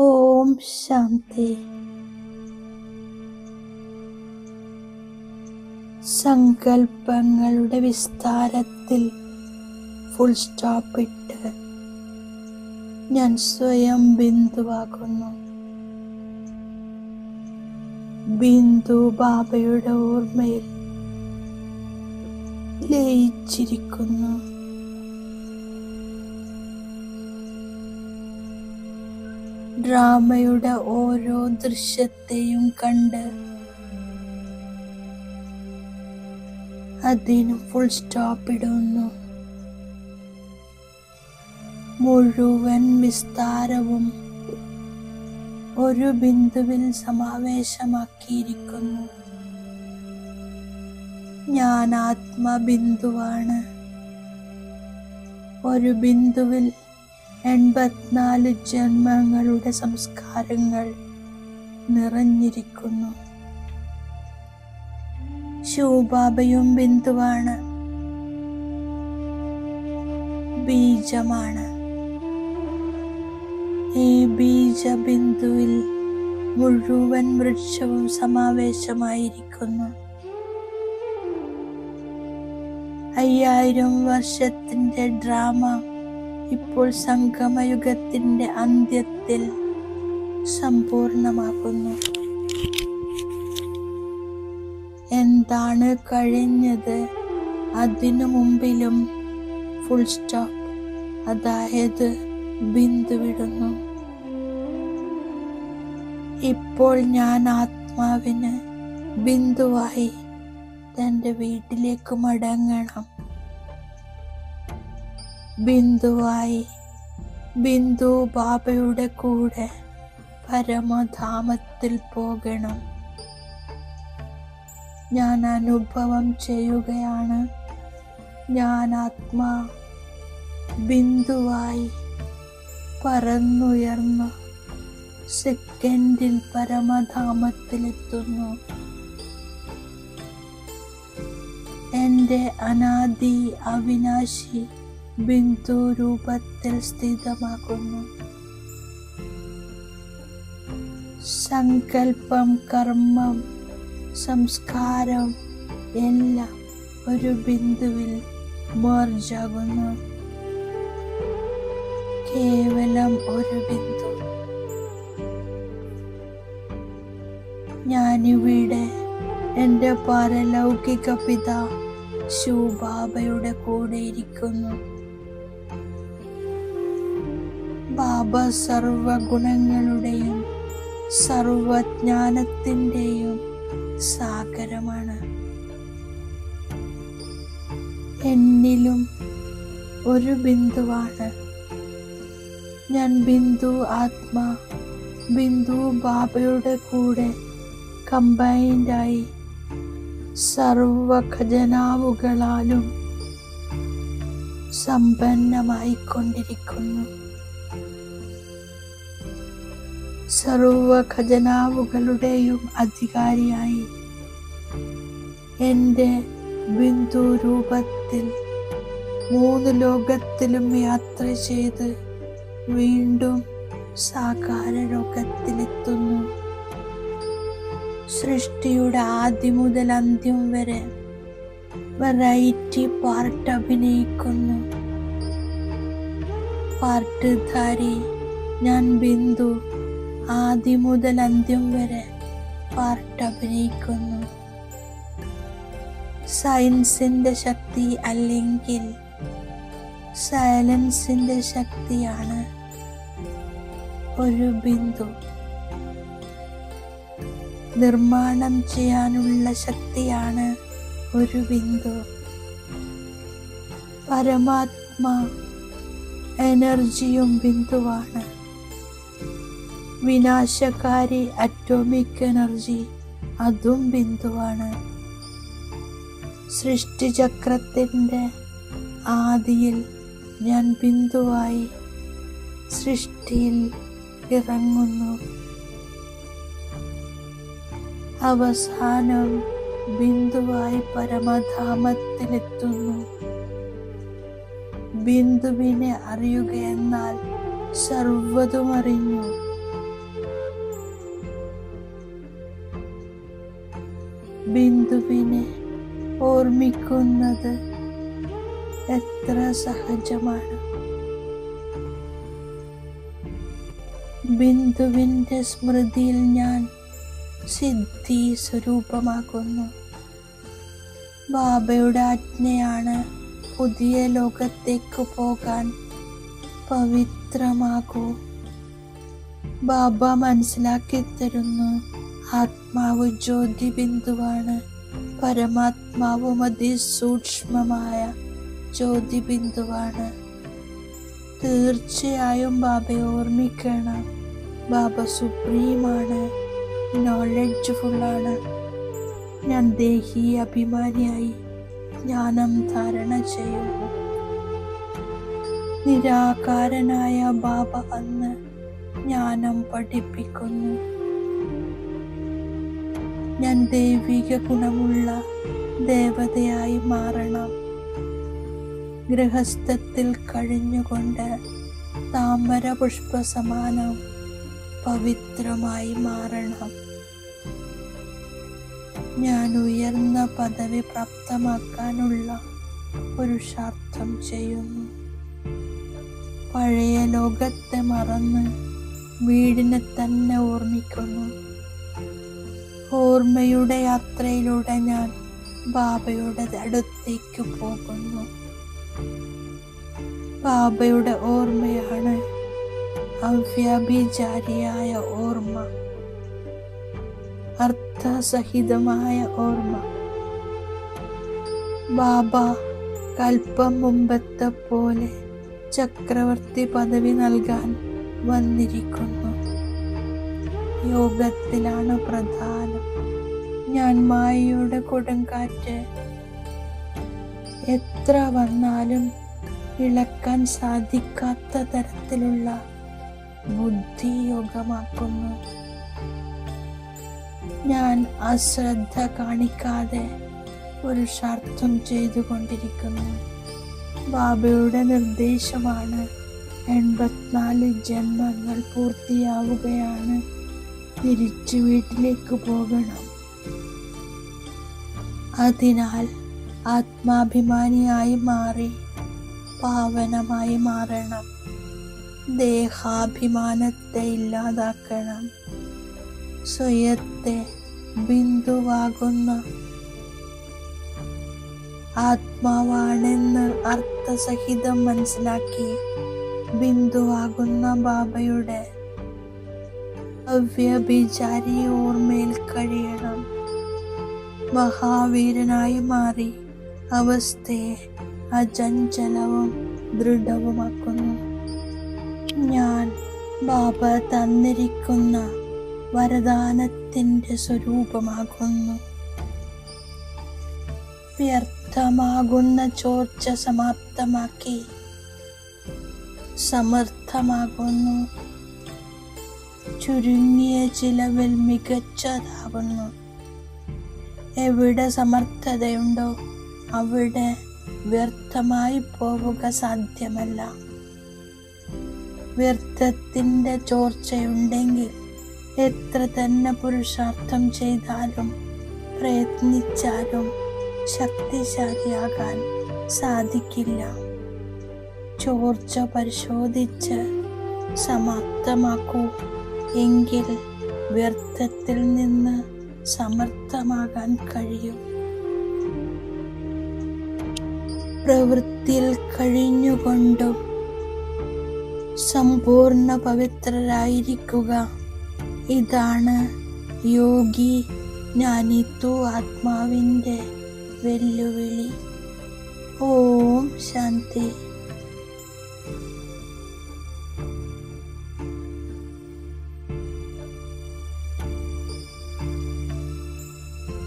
Om Shanti. സങ്കൽപ്പങ്ങളുടെ വിസ്താരത്തിൽ full stop ഇട്ട് ഞാൻ സ്വയം ബിന്ദുവാകുന്നു. ബിന്ദു ബാബയുടെ ഓർമ്മയിൽ ലയിച്ചിരിക്കുന്നു. ഡ്രാമയുടെ ഓരോ ദൃശ്യത്തെയും കണ്ട് അതിന് ഫുൾ സ്റ്റോപ്പ് ഇടുന്നു. മുഴുവൻ വിസ്താരവും ഒരു ബിന്ദുവിൽ സമാവേശമാക്കിയിരിക്കുന്നു. ഞാൻ ആത്മബിന്ദുവാണ്. ഒരു ബിന്ദുവിൽ 84 ജന്മങ്ങളുടെ സംസ്കാരങ്ങൾ നിറഞ്ഞിരിക്കുന്നു. ശിവബാബയും ബിന്ദുവാണ്, ബീജമാണ്. ഈ ബീജബിന്ദുവിൽ മുഴുവൻ വൃക്ഷവും സമാവേശമായിരിക്കുന്നു. 5000 വർഷത്തിന്റെ ഡ്രാമ ഇപ്പോൾ സംഗമയുഗത്തിന്റെ അന്ത്യത്തിൽ സമ്പൂർണമാകുന്നു. എന്താണ് കഴിഞ്ഞത്, അതിനു മുമ്പിലും ഫുൾ സ്റ്റോപ്പ്, അതായത് ബിന്ദുവിടുന്നു. ഇപ്പോൾ ഞാൻ ആത്മാവിന് ബിന്ദുവായി തൻ്റെ വീട്ടിലേക്ക് മടങ്ങണം. ബിന്ദുവായി ബിന്ദു ബാബയുടെ കൂടെ പരമധാമത്തിൽ പോകണം. ഞാൻ അനുഭവം ചെയ്യുകയാണ്. ഞാൻ ആത്മാ ബിന്ദുവായി പറന്നുയർന്ന് സെക്കൻഡിൽ പരമധാമത്തിലെത്തുന്നു. എൻ്റെ അനാദി അവിനാശി ബിന്ദു രൂപത്തിൽ സ്ഥിതമാകുന്നു. സങ്കൽപ്പം, കർമ്മം, സംസ്കാരം എല്ലാം ഒരു ബിന്ദുവിൽ മെർജാകുന്നു. കേവലം ഒരു ബിന്ദു. ഞാനിവിടെ എൻ്റെ പാരലൗകിക പിതാ ശിവബാബയുടെ കൂടെ ഇരിക്കുന്നു. ബാബ സർവഗുണങ്ങളുടെയും സർവജ്ഞാനത്തിൻ്റെയും സാഗരമാണ്. എന്നിലും ഒരു ബിന്ദുവാണ്. ഞാൻ ബിന്ദു ആത്മാ ബിന്ദു ബാബയുടെ കൂടെ കമ്പൈൻഡായി സർവ ഖജനാവുകളാലും സമ്പന്നമായിക്കൊണ്ടിരിക്കുന്നു. സർവ ഖജനാവുകളുടെയും അധികാരിയായി എൻ്റെ ബിന്ദു രൂപത്തിൽ 3 ലോകത്തിലും യാത്ര ചെയ്ത് വീണ്ടും സാകാര ലോകത്തിലെത്തുന്നു. സൃഷ്ടിയുടെ ആദ്യം മുതൽ അന്ത്യം വരെ വെറൈറ്റി പാർട്ട് അഭിനയിക്കുന്നു. പാർട്ട്ധാരി ഞാൻ ബിന്ദു ആദ്യം മുതൽ അന്ത്യം വരെ പാർട്ട് അഭിനയിക്കുന്നു. സയൻസിന്റെ ശക്തി അല്ലെങ്കിൽ സൈലൻസിന്റെ ശക്തിയാണ് ഒരു ബിന്ദു. നിർമ്മാണം ചെയ്യാനുള്ള ശക്തിയാണ് ഒരു ബിന്ദു. പരമാത്മാ എനർജിയും ബിന്ദുവാണ്. വിനാശകാരി അറ്റോമിക് എനർജി അതും ബിന്ദുവാണ്. സൃഷ്ടിചക്രത്തിൻ്റെ ആദിയിൽ ഞാൻ ബിന്ദുവായി സൃഷ്ടിയിൽ ഇറങ്ങുന്നു. അവസാനം ബിന്ദുവായി പരമധാമത്തിലെത്തുന്നു. ബിന്ദുവിനെ അറിയുക എന്നാൽ സർവ്വതും അറിഞ്ഞു. ബിന്ദുവിനെ ഓർമ്മിക്കുന്നത് എത്ര സഹജമാണ്. ബിന്ദുവിൻ്റെ സ്മൃതിയിൽ ഞാൻ സിദ്ധി സ്വരൂപമാകുന്നു. ബാബയുടെ ആജ്ഞയാണ് പുതിയ ലോകത്തേക്ക് പോകാൻ പവിത്രമാകൂ. ബാബ മനസ്സിലാക്കി തരുന്നു, ആത്മാവ് ജ്യോതി ബിന്ദുവാണ്, പരമാത്മാവും അതിസൂക്ഷ്മമായ ജ്യോതി ബിന്ദുവാണ്. തീർച്ചയായും ബാബയെ ഓർമ്മിക്കണം. ബാബ സുപ്രീമാണ്, നോളജ്ഫുള്ളാണ്. ഞാൻ ദേഹി അഭിമാനിയായി ജ്ഞാനം ധാരണ ചെയ്യുന്നു. നിരാകാരനായ ബാബ അന്ന് ജ്ഞാനം പഠിപ്പിക്കുന്നു. ഞാൻ ദൈവിക ഗുണമുള്ള ദേവതയായി മാറണം. ഗൃഹസ്ഥത്തിൽ കഴിഞ്ഞുകൊണ്ട് താമര പുഷ്പ സമാനം പവിത്രമായി മാറണം. ഞാൻ ഉയർന്ന പദവി പ്രാപ്തമാക്കാനുള്ള പുരുഷാർത്ഥം ചെയ്യുന്നു. പഴയ ലോകത്തെ മറന്ന് വീടിനെ തന്നെ ഓർമ്മിക്കുന്നു. ഓർമ്മയുടെ യാത്രയിലൂടെ ഞാൻ ബാബയുടെ അടുത്തേക്ക് പോകുന്നു. ബാബയുടെ ഓർമ്മയാണ് അവ്യഭിചാരിയായ ഓർമ്മ, അർത്ഥസഹിതമായ ഓർമ്മ. ബാബ കൽപ്പം മുമ്പത്തെ പോലെ ചക്രവർത്തി പദവി നൽകാൻ വന്നിരിക്കുന്നു. യോഗത്തിലാണ് പ്രധാനം. ഞാൻ മായയുടെ കൊടുങ്കാറ്റ് എത്ര വന്നാലും ഇളക്കാൻ സാധിക്കാത്ത തരത്തിലുള്ള ബുദ്ധിയോഗമാക്കുന്നു. ഞാൻ അശ്രദ്ധ കാണിക്കാതെ പുരുഷാർത്ഥം ചെയ്തുകൊണ്ടിരിക്കുന്നു. ബാബയുടെ നിർദ്ദേശമാണ് 84 ജന്മങ്ങൾ പൂർത്തിയാവുകയാണ്. തിരിച്ചു വീട്ടിലേക്ക് പോകണം. അതിനാൽ ആത്മാഭിമാനിയായി മാറി പാവനമായി മാറണം. ദേഹാഭിമാനത്തെ ഇല്ലാതാക്കണം. സ്വയത്തെ ബിന്ദുവാകുന്ന ആത്മാവാണെന്ന് അർത്ഥസഹിതം മനസ്സിലാക്കി ബിന്ദുവാകുന്ന ബാബയുടെ അവ്യഭിചാരി ഓർമ്മയിൽ കഴിയണം. മഹാവീരനായി മാറി അവസ്ഥയെ അചഞ്ചലവും ദൃഢവുമാക്കുന്നു. ഞാൻ ബാബ തന്നിരിക്കുന്ന വരദാനത്തിൻ്റെ സ്വരൂപമാകുന്നു. വ്യർത്ഥമാകുന്ന ചോർച്ച സമാപ്തമാക്കി സമർത്ഥമാകുന്നു. ചുരുങ്ങിയ ചിലവിൽ മികച്ചതാകുന്നു. എവിടെ സമർത്ഥതയുണ്ടോ അവിടെ വ്യർത്ഥമായി പോവുക സാധ്യമല്ല. വ്യർത്ഥത്തിൻ്റെ ചോർച്ചയുണ്ടെങ്കിൽ എത്ര തന്നെ പുരുഷാർത്ഥം ചെയ്താലും പ്രയത്നിച്ചാലും ശക്തിശാലിയാകാൻ സാധിക്കില്ല. ചോർച്ച പരിശോധിച്ച് സമാപ്തമാക്കൂ. എങ്കിൽ വ്യർത്ഥത്തിൽ നിന്ന് സമർത്ഥമാകാൻ കഴിയും. പ്രവൃത്തിയിൽ കഴിഞ്ഞുകൊണ്ടും സമ്പൂർണ്ണ പവിത്രരായിരിക്കുക. ഇതാണ് യോഗി ജ്ഞാനിത്വ ആത്മാവിൻ്റെ വെല്ലുവിളി. ഓം ശാന്തി.